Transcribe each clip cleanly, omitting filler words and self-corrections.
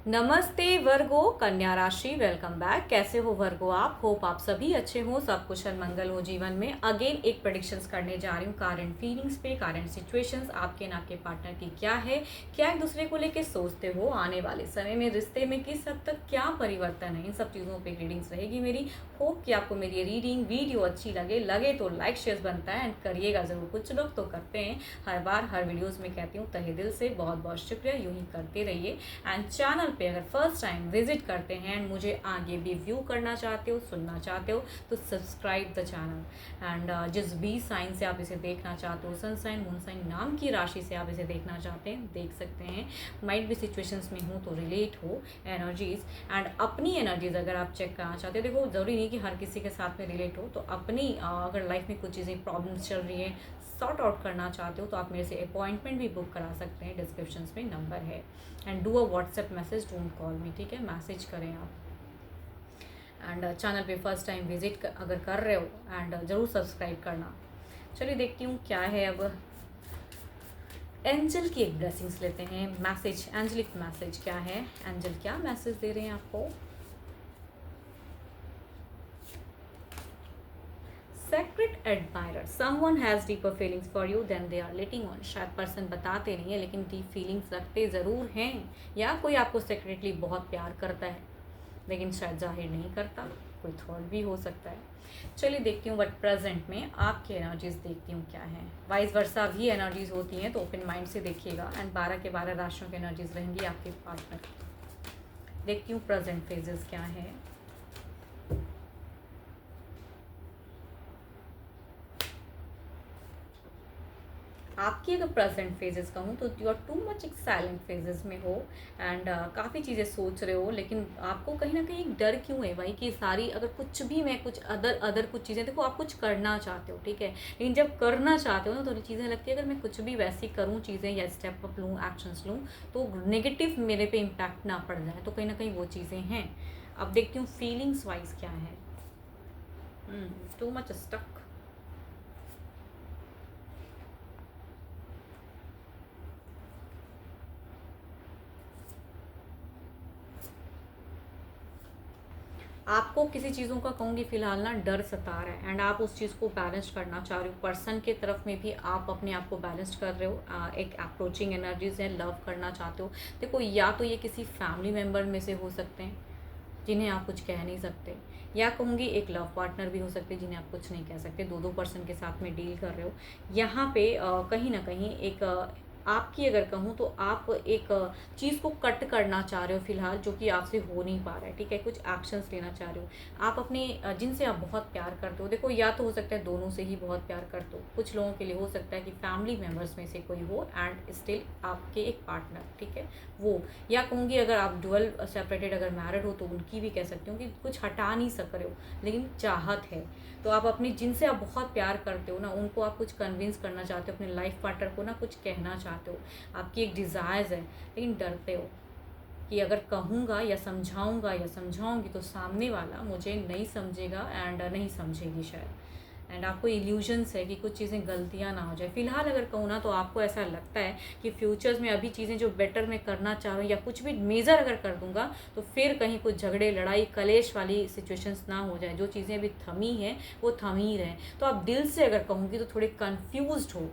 नमस्ते वर्गो कन्या राशि, वेलकम बैक। कैसे हो वर्गो आप? होप आप सभी अच्छे हो, सब कुशल मंगल हो जीवन में। अगेन एक प्रेडिक्शंस करने जा रही हूँ करंट फीलिंग्स पे, करंट सिचुएशंस आपके ना के पार्टनर की क्या है, क्या एक दूसरे को लेके सोचते हो, आने वाले समय में रिश्ते में किस हद तक क्या परिवर्तन है, इन सब चीज़ों पे रीडिंग्स रहेगी मेरी। होप कि आपको मेरी रीडिंग वीडियो अच्छी लगे तो लाइक शेयर बनता है एंड करिएगा ज़रूर। कुछ लोग तो करते हैं, हर बार हर वीडियोज़ में कहती हूँ तहे दिल से बहुत बहुत शुक्रिया, यूँ ही करते रहिए। एंड चैनल पे अगर फर्स्ट टाइम विजिट करते हैं एंड मुझे आगे भी व्यू करना चाहते हो, सुनना चाहते हो, तो सब्सक्राइब द चैनल। एंड जिस भी साइन से आप इसे देखना चाहते हो, सन साइन मून साइन नाम की राशि से आप इसे देखना चाहते हैं, देख सकते हैं। माइट भी सिचुएशंस में हो तो रिलेट हो एनर्जीज, एंड अपनी एनर्जीज अगर आप चेक करना चाहते हो, देखो ज़रूरी नहीं कि हर किसी के साथ में रिलेट हो, तो अपनी अगर लाइफ में कुछ चीज़ें प्रॉब्लम्स चल रही है, सॉर्ट आउट करना चाहते हो, तो आप मेरे से अपॉइंटमेंट भी बुक करा सकते हैं। डिस्क्रिप्शन में नंबर है। And do a WhatsApp message, don't call मी, ठीक है? मैसेज करें आप। एंड चैनल पे फर्स्ट टाइम विजिट अगर कर रहे हो एंड ज़रूर सब्सक्राइब करना। चलिए देखती हूँ क्या है अब। एंजल की एक ब्लेसिंग्स लेते हैं। मैसेज, एंजलिक मैसेज क्या है, एंजल क्या मैसेज दे रहे हैं आपको? Secret admirer, someone has deeper feelings for you then they are letting on. शायद पर्सन बताते नहीं है लेकिन डीप फीलिंग्स रखते ज़रूर हैं, या कोई आपको सेक्रेटली बहुत प्यार करता है लेकिन शायद जाहिर नहीं करता। कोई थॉट भी हो सकता है। चलिए देखती हूँ बट प्रेजेंट में आपकी एनर्जीज देखती हूँ क्या है। वाइस वर्सा भी एनर्जीज होती हैं तो ओपन माइंड से देखिएगा। एंड 12 के 12 राशियों की एनर्जीज रहेंगी आपके पार्टनर की। देखती हूँ प्रेजेंट फेजेस क्या है। आपकी अगर प्रेजेंट फेजेस कहूँ तो यू आर टू मच एक साइलेंट फेजेस में हो एंड काफ़ी चीज़ें सोच रहे हो, लेकिन आपको कहीं ना कहीं एक डर क्यों है भाई कि सारी अगर कुछ भी मैं कुछ अदर कुछ चीज़ें, देखो आप कुछ करना चाहते हो, ठीक है, लेकिन जब करना चाहते हो ना थोड़ी चीज़ें लगती है अगर मैं कुछ भी वैसी करूँ चीज़ें या स्टेप अप लूँ, एक्शंस लूँ, तो नेगेटिव मेरे पे इम्पैक्ट ना पड़ जाए, तो कहीं ना कहीं वो चीज़ें हैं। अब देखती हूँ फीलिंग्स वाइज क्या है। Too much stuck. आपको किसी चीज़ों का कहूँगी फिलहाल ना डर सता रहा है एंड आप उस चीज़ को बैलेंस करना चाह रहे हो। पर्सन के तरफ में भी आप अपने आप को बैलेंस कर रहे हो। एक अप्रोचिंग एनर्जीज है, लव करना चाहते हो। देखो या तो ये किसी फैमिली मेम्बर में से हो सकते हैं जिन्हें आप कुछ कह नहीं सकते, या कहूँगी एक लव पार्टनर भी हो सकते हैं जिन्हें आप कुछ नहीं कह सकते। दो दो पर्सन के साथ में डील कर रहे हो यहाँ पे। कहीं ना कहीं एक आपकी अगर कहूँ तो आप एक चीज़ को कट करना चाह रहे हो फिलहाल, जो कि आपसे हो नहीं पा रहा है, ठीक है? कुछ एक्शंस लेना चाह रहे हो आप अपने जिनसे आप बहुत प्यार करते हो। देखो या तो हो सकता है दोनों से ही बहुत प्यार करते हो, कुछ लोगों के लिए हो सकता है कि फैमिली मेम्बर्स में से कोई हो एंड स्टिल आपके एक पार्टनर, ठीक है, वो। या कहूँगी अगर आप डुअल सेपरेटेड अगर मैरिड हो तो उनकी भी कह सकती हूँ कि कुछ हटा नहीं सक रहे हो लेकिन चाहत है, तो आप अपने जिनसे आप बहुत प्यार करते हो ना उनको आप कुछ कन्विंस करना चाहते हो, अपने लाइफ पार्टनर को ना कुछ कहना चाहते हो। आपकी एक डिज़ायर्स है लेकिन डरते हो कि अगर कहूँगा या समझाऊँगा या समझाऊँगी तो सामने वाला मुझे नहीं समझेगा एंड नहीं समझेगी शायद। एंड आपको इल्यूजन्स है कि कुछ चीज़ें गलतियाँ ना हो जाए। फिलहाल अगर कहूँ ना तो आपको ऐसा लगता है कि फ्यूचर्स में अभी चीज़ें जो बेटर मैं करना चाह रहा हूँ या कुछ भी मेजर अगर कर दूंगा तो फिर कहीं कुछ झगड़े लड़ाई कलेश वाली सिचुएशंस ना हो जाए। जो चीज़ें अभी थमी हैं वो थम ही रहें। तो आप दिल से अगर कहूँगी तो थोड़े कन्फ्यूज हो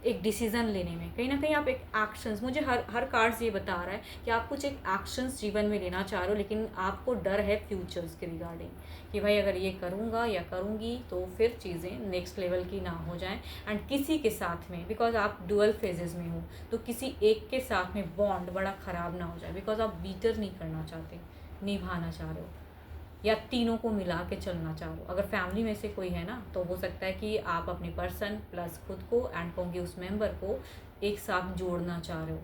एक डिसीज़न लेने में। कहीं ना कहीं आप एक एक्शंस, मुझे हर हर कार्ड्स ये बता रहा है कि आप कुछ एक एक्शंस जीवन में लेना चाह रहे हो, लेकिन आपको डर है फ्यूचर्स के रिगार्डिंग कि भाई अगर ये करूँगा या करूँगी तो फिर चीज़ें नेक्स्ट लेवल की ना हो जाएं। एंड किसी के साथ में, बिकॉज आप डुअल फेजेस में हो, तो किसी एक के साथ में बॉन्ड बड़ा ख़राब ना हो जाए, बिकॉज आप बीटर नहीं करना चाहते, निभाना चाह रहे हो, या तीनों को मिला के चलना चाह रहे हो। अगर फैमिली में से कोई है ना तो हो सकता है कि आप अपने पर्सन प्लस खुद को एंड कहूँगी उस मेंबर को एक साथ जोड़ना चाह रहे हो,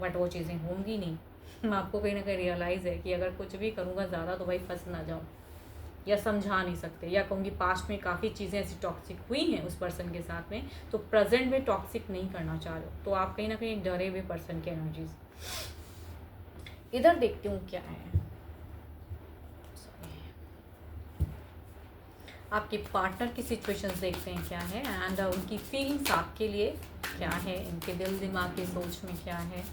बट वो चीज़ें होंगी नहीं। आपको कहीं ना कहीं रियलाइज़ है कि अगर कुछ भी करूँगा ज़्यादा तो भाई फंस ना जाऊँ, या समझा नहीं सकते, या कहूँगी पास्ट में काफ़ी चीज़ें ऐसी टॉक्सिक हुई हैं उस पर्सन के साथ में, तो प्रेजेंट में टॉक्सिक नहीं करना चाह रहे हो। तो आप कहीं ना कहीं एक डरे हुए पर्सन की एनर्जीज। इधर देखती हूँ क्या है। आपके पार्टनर की सिचुएशंस देखते हैं क्या है एंड उनकी फीलिंग्स आपके लिए क्या है, इनके दिल दिमाग की सोच में क्या है।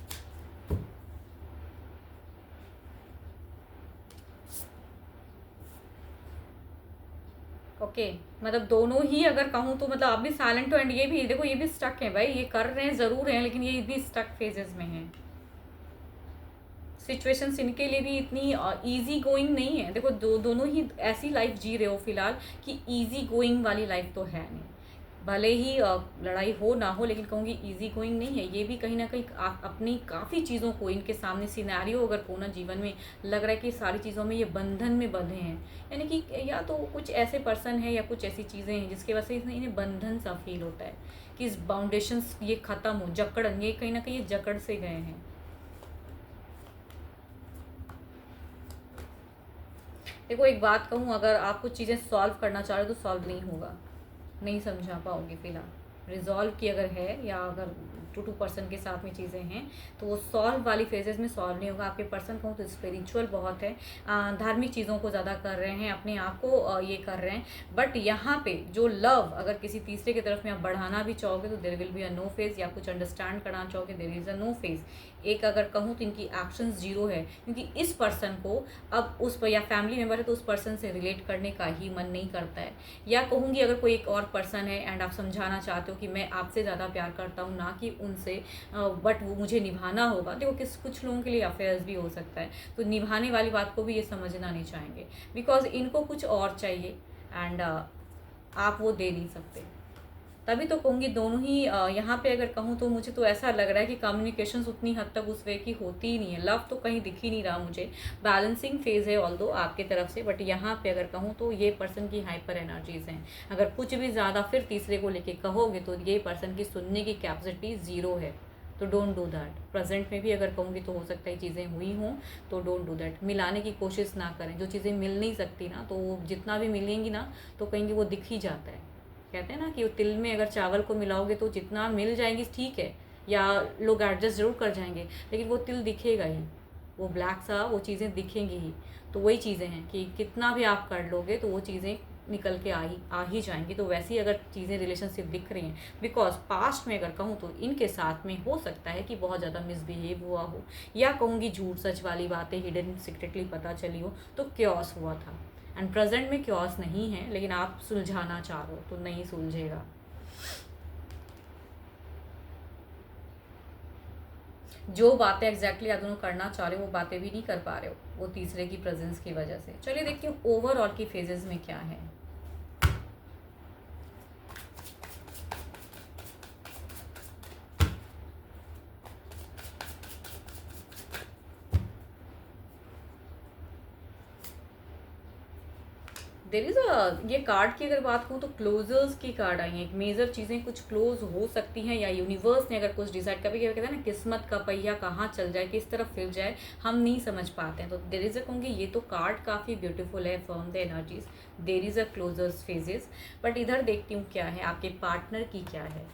ओके, मतलब दोनों ही अगर कहूँ तो मतलब आप भी साइलेंट हो एंड ये भी देखो, ये भी स्टक है भाई, ये कर रहे हैं ज़रूर हैं लेकिन ये भी स्टक फेजेस में हैं। सिचुएशंस इनके लिए भी इतनी इजी गोइंग नहीं है। देखो दोनों ही ऐसी लाइफ जी रहे हो फिलहाल कि इजी गोइंग वाली लाइफ तो है नहीं। भले ही लड़ाई हो ना हो, लेकिन कहूँगी इजी गोइंग नहीं है। ये भी कहीं ना कहीं अपनी काफ़ी चीज़ों को, इनके सामने सिनेरियो अगर हो ना जीवन में, लग रहा है कि सारी चीज़ों में ये बंधन में बंधे हैं। यानी कि या तो कुछ ऐसे पर्सन है या कुछ ऐसी चीज़ें हैं जिसकी वजह से इन्हें बंधन सा फील होता है कि इस बाउंडेशंस ये ख़त्म हो, जकड़न, ये कहीं ना कहीं ये जकड़ से गए हैं। देखो एक बात कहूँ, अगर आप कुछ चीज़ें सॉल्व करना चाह रहे हो तो सॉल्व नहीं होगा, नहीं समझा पाओगे फिलहाल। रिजॉल्व की अगर है या अगर टू पर्सन के साथ में चीज़ें हैं तो वो सॉल्व वाली फेजेस में सॉल्व नहीं होगा। आपके पर्सन कहूँ तो स्पिरिचुअल बहुत है, धार्मिक चीज़ों को ज़्यादा कर रहे हैं, अपने आप को ये कर रहे हैं। बट यहाँ पे जो लव अगर किसी तीसरे की तरफ में आप बढ़ाना भी चाहोगे तो there will be a no phase, या कुछ अंडरस्टैंड करना चाहोगे there is a no phase. एक अगर कहूँ तो इनकी एक्शंस जीरो है, क्योंकि इस पर्सन को अब उस पर, या फैमिली मेम्बर है तो उस पर्सन से रिलेट करने का ही मन नहीं करता है। या कहूँगी अगर कोई एक और पर्सन है एंड आप समझाना चाहते हो कि मैं आपसे ज़्यादा प्यार करता हूँ ना कि उनसे, बट वो मुझे निभाना होगा। देखो कुछ लोगों के लिए अफेयर्स भी हो सकता है, तो निभाने वाली बात को भी ये समझना नहीं चाहेंगे, बिकॉज इनको कुछ और चाहिए एंड आप वो दे नहीं सकते। तभी तो कहूँगी दोनों ही यहाँ पे अगर कहूँ तो मुझे तो ऐसा लग रहा है कि कम्युनिकेशंस उतनी हद तक उस वे की होती ही नहीं है। लव तो कहीं दिख ही नहीं रहा मुझे। बैलेंसिंग फेज है ऑल दो आपकी तरफ से, बट यहाँ पे अगर कहूँ तो ये पर्सन की हाइपर एनर्जीज हैं। अगर कुछ भी ज़्यादा फिर तीसरे को लेके कहोगे तो ये पर्सन की सुनने की कैपेसिटी ज़ीरो है, तो डोंट डू दैट। प्रेजेंट में भी अगर कहूँगी तो हो सकता है चीज़ें हुई हों, तो डोंट डू दैट। मिलाने की कोशिश ना करें। जो चीज़ें मिल नहीं सकती ना, तो वो जितना भी मिलेंगी ना तो कहेंगे वो दिख ही जाता है। कहते हैं ना कि वो तिल में अगर चावल को मिलाओगे तो जितना मिल जाएंगी ठीक है, या लोग एडजस्ट ज़रूर कर जाएंगे, लेकिन वो तिल दिखेगा ही, वो ब्लैक सा वो चीज़ें दिखेंगी ही। तो वही चीज़ें हैं कि कितना भी आप कर लोगे तो वो चीज़ें निकल के आ ही जाएंगी। तो वैसी अगर चीज़ें रिलेशनशिप दिख रही हैं, बिकॉज पास्ट में अगर कहूँ तो इनके साथ में हो सकता है कि बहुत ज़्यादा मिसबिहेव हुआ हो, या कहूँगी झूठ सच वाली बातें हिडन सीक्रेटली पता चली हो, तो क्योस हुआ था। एंड प्रेजेंट में क्योस नहीं है, लेकिन आप सुलझाना चाह रहे हो तो नहीं सुलझेगा। जो बातें एग्जैक्टली आप दोनों करना चाह रहे हो वो बातें भी नहीं कर पा रहे हो, वो तीसरे की प्रेजेंस की वजह से। चलिए देखती हूँ ओवरऑल की फेजेस में क्या है। देर इज़ अ, ये कार्ड की अगर बात करूँ तो क्लोजर्स की कार्ड आई है। एक मेजर चीज़ें कुछ क्लोज हो सकती हैं, या यूनिवर्स ने अगर कुछ डिसाइड, कभी कभी कहते हैं ना किस्मत का पहिया कहाँ चल जाए, किस तरफ फिर जाए, हम नहीं समझ पाते हैं। तो देर इज़ अ कहूँगी ये तो कार्ड काफ़ी ब्यूटीफुल है, from the energies there is a closures phases. But इधर देखती हूँ क्या है, आपके पार्टनर की क्या है।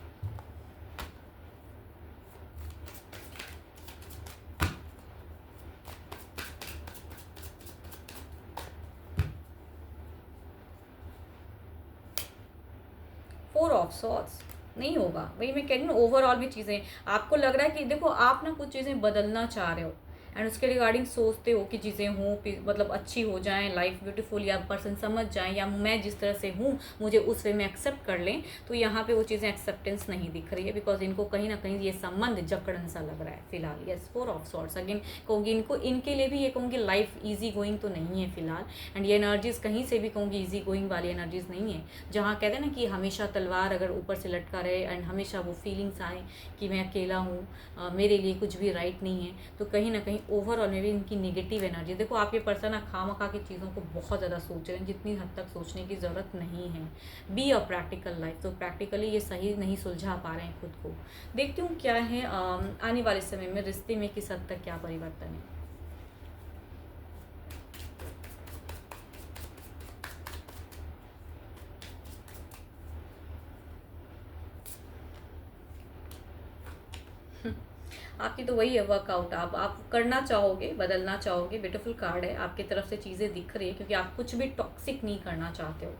4 ऑफ सॉर्ड्स नहीं होगा। वही मैं कह रही हूँ, ओवरऑल भी चीज़ें आपको लग रहा है कि देखो आप ना कुछ चीज़ें बदलना चाह रहे हो एंड उसके रिगार्डिंग सोचते हो कि चीज़ें हों, मतलब अच्छी हो जाएं, लाइफ ब्यूटीफुल, या पर्सन समझ जाएं, या मैं जिस तरह से हूँ मुझे उस वे में एक्सेप्ट कर लें। तो यहाँ पे वो चीज़ें एक्सेप्टेंस नहीं दिख रही है, बिकॉज इनको कहीं ना कहीं ये संबंध जकड़न सा लग रहा है फिलहाल। यस, 4 ऑफ सॉर्ड्स अगेन कहूँगी इनको, इनके लिए भी ये कहूँगी लाइफ ईजी गोइंग तो नहीं है फिलहाल। एंड ये एनर्जीज़ कहीं से भी कहूँगी ईजी गोइंग वाली एनर्जीज़ नहीं है, जहाँ कहते हैं ना कि हमेशा तलवार अगर ऊपर से लटका रहे एंड हमेशा वो फीलिंग्स आए कि मैं अकेला हूँ, मेरे लिए कुछ भी राइट नहीं है, तो कहीं ना कहीं ओवरऑल में भी इनकी नेगेटिव एनर्जी। देखो आप ये पर्सन खामखा की चीज़ों को बहुत ज़्यादा सोच रहे हैं, जितनी हद तक सोचने की ज़रूरत नहीं है। बी अ प्रैक्टिकल लाइफ, तो प्रैक्टिकली ये सही नहीं सुलझा पा रहे हैं खुद को। देखती हूँ क्या है आने वाले समय में रिश्ते में किस हद तक क्या परिवर्तन है। आपकी तो वही है वर्कआउट, आप करना चाहोगे, बदलना चाहोगे। ब्यूटीफुल कार्ड है, आपकी तरफ से चीज़ें दिख रही है, क्योंकि आप कुछ भी टॉक्सिक नहीं करना चाहते हो।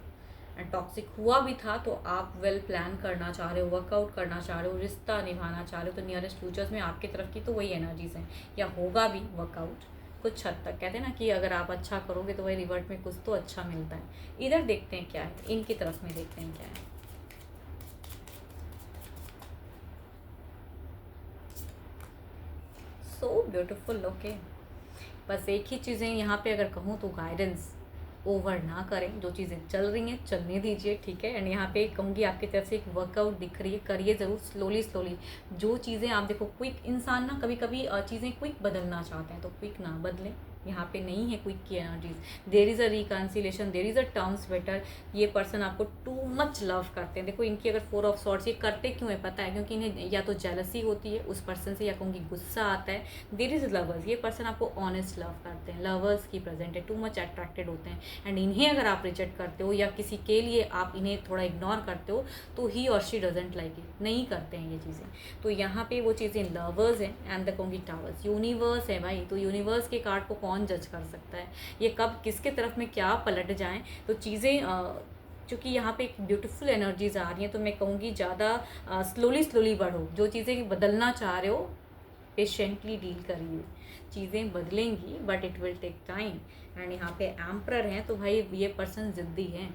एंड टॉक्सिक हुआ भी था तो आप वेल प्लान करना चाह रहे हो, वर्कआउट करना चाह रहे हो, रिश्ता निभाना चाह रहे हो। तो नियरेस्ट फ्यूचर्स में आपकी तरफ की तो वही एनर्जीज हैं, या होगा भी वर्कआउट। कुछ हद तक कहते हैं ना कि अगर आप अच्छा करोगे तो वही रिवर्ट में कुछ तो अच्छा मिलता है। इधर देखते हैं क्या है, इनकी तरफ में देखते हैं क्या है। So beautiful. ओके, बस एक ही चीज़ें यहाँ पे अगर कहूँ तो गाइडेंस, ओवर ना करें, जो चीज़ें चल रही हैं चलने दीजिए, ठीक है। एंड यहाँ पे कहूँगी आपकी तरफ से एक वर्कआउट दिख रही है, करिए ज़रूर स्लोली स्लोली। जो चीज़ें आप देखो, क्विक इंसान ना कभी कभी चीज़ें क्विक बदलना चाहते हैं तो क्विक ना बदलें। यहाँ पे नहीं है क्विक की energies. There is a reconciliation, there is a terms better. ये पर्सन आपको टू मच लव करते हैं। देखो इनकी अगर 4 ऑफ सॉर्ट्स, ये करते क्यों है पता है, क्योंकि इन्हें या तो जेलसी होती है उस पर्सन से, या कहूँगी गुस्सा आता है। देर इज़ लवर्स, ये पर्सन आपको ऑनेस्ट लव करते हैं, लवर्स की प्रेजेंट है, टू मच अट्रैक्टेड होते हैं। एंड इन्हें अगर आप रिजेक्ट करते हो या किसी के लिए आप इन्हें थोड़ा इग्नोर करते हो तो ही और शी डजेंट लाइक इट, नहीं करते हैं ये चीज़ें। तो यहाँ पे वो चीज़ें लवर्स हैं। एंड द कहूँगी टावर्स, यूनिवर्स है भाई। तो यूनिवर्स के कार्ड को कौन जज कर सकता है, ये कब किसके तरफ में क्या पलट जाएं। तो चीज़ें चूँकि यहाँ पे एक ब्यूटीफुल एनर्जीज आ रही हैं, तो मैं कहूँगी ज़्यादा स्लोली स्लोली बढ़ो। जो चीज़ें बदलना चाह रहे हो पेशेंटली डील करिए, चीज़ें बदलेंगी but it will take time. And यहाँ पे एम्परर हैं, तो भाई ये पर्सन ज़िद्दी हैं,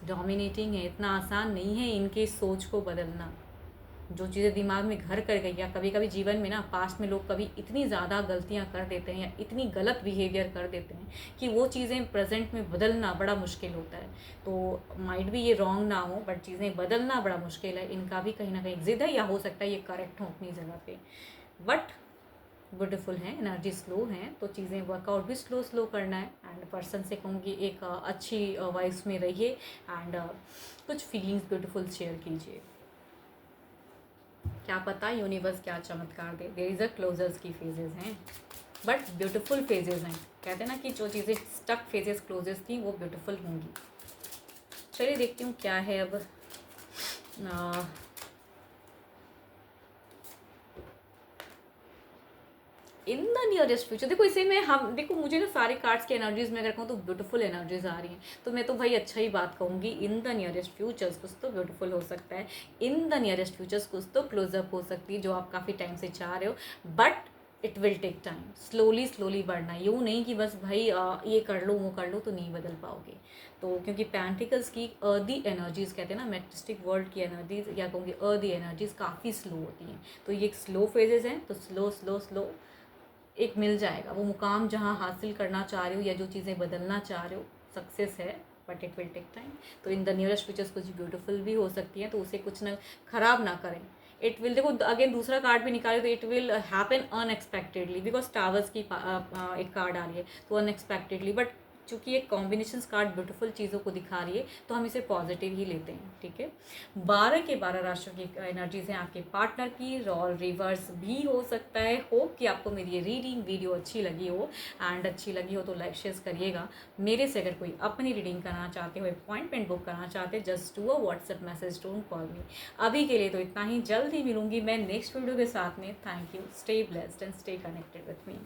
डोमिनेटिंग है, इतना आसान नहीं है इनकी सोच को बदलना। जो चीज़ें दिमाग में घर कर गई, या कभी कभी जीवन में ना पास्ट में लोग कभी इतनी ज़्यादा गलतियाँ कर देते हैं या इतनी गलत बिहेवियर कर देते हैं कि वो चीज़ें प्रेजेंट में बदलना बड़ा मुश्किल होता है। तो माइट भी ये रॉन्ग ना हो बट चीज़ें बदलना बड़ा मुश्किल है। इनका भी कहीं ना कहीं जिद है, या हो सकता है ये करेक्ट हो अपनी जगह पे, बट ब्यूटीफुल हैं, एनर्जी स्लो हैं, तो चीज़ें वर्कआउट भी स्लो स्लो करना है। एंड पर्सन से कहूँगी एक अच्छी वाइब्स में रहिए। एंड कुछ फीलिंग्स ब्यूटीफुल शेयर कीजिए, क्या पता यूनिवर्स क्या चमत्कार दे। देयर इज़ अ क्लोजर्स की फेजेस हैं बट ब्यूटीफुल फेजेस हैं। कहते हैं ना कि जो चीज़ें स्टक फेजेस क्लोजेस थी वो ब्यूटीफुल होंगी। चलिए देखती हूँ क्या है अब। इन द नियरेस्ट फ्यूचर, देखो इसे में हम देखो, मुझे ना सारे कार्ड्स की एनर्जीज में अगर कहूँ तो ब्यूटीफुल एनर्जीज आ रही हैं, तो मैं तो भाई अच्छा ही बात कहूँगी। इन द नियरेस्ट फ्यूचर्स कुछ तो ब्यूटीफुल हो सकता है, इन द नियरेस्ट फ्यूचर्स कुछ तो क्लोजअप हो सकती है जो आप काफ़ी टाइम से चाह रहे हो। But it will take time, slowly slowly बढ़ना, यूँ नहीं कि बस भाई ये कर लो वो कर लो तो नहीं बदल पाओगे। तो क्योंकि पेंटिकल्स की अर्दी एनर्जीज कहते हैं ना, मैटिस्टिक वर्ल्ड की एनर्जीज या कहूँगी अर्दी एनर्जीज काफ़ी स्लो होती हैं। तो ये स्लो फेजेस हैं, तो स्लो स्लो स्लो एक मिल जाएगा वो मुकाम जहाँ हासिल करना चाह रहे हो, या जो चीज़ें बदलना चाह रहे हो, सक्सेस है but it will take time. तो इन द नियरेस्ट फ्यूचर्स कुछ ब्यूटीफुल भी हो सकती है, तो उसे कुछ ना खराब ना करें। इट विल, देखो अगेन दूसरा कार्ड भी निकाले तो it will happen unexpectedly, because towers की एक कार्ड आ रही है तो अनएक्सपेक्टेडली। बट चूँकि ये कॉम्बिनेशन कार्ड ब्यूटीफुल चीज़ों को दिखा रही है तो हम इसे पॉजिटिव ही लेते हैं, ठीक है। 12 के 12 राशियों की एनर्जीज हैं आपके पार्टनर की, और रिवर्स भी हो सकता है। होप कि आपको मेरी ये रीडिंग वीडियो अच्छी लगी हो, एंड अच्छी लगी हो तो लाइक शेयर करिएगा। मेरे से अगर कोई अपनी रीडिंग करना चाहते हो, अपॉइंटमेंट बुक करना चाहते हैं, just do a WhatsApp message, don't call मी। अभी के लिए तो इतना ही, जल्द ही मिलूंगी मैं नेक्स्ट वीडियो के साथ में। Thank you, stay blessed and stay connected with me.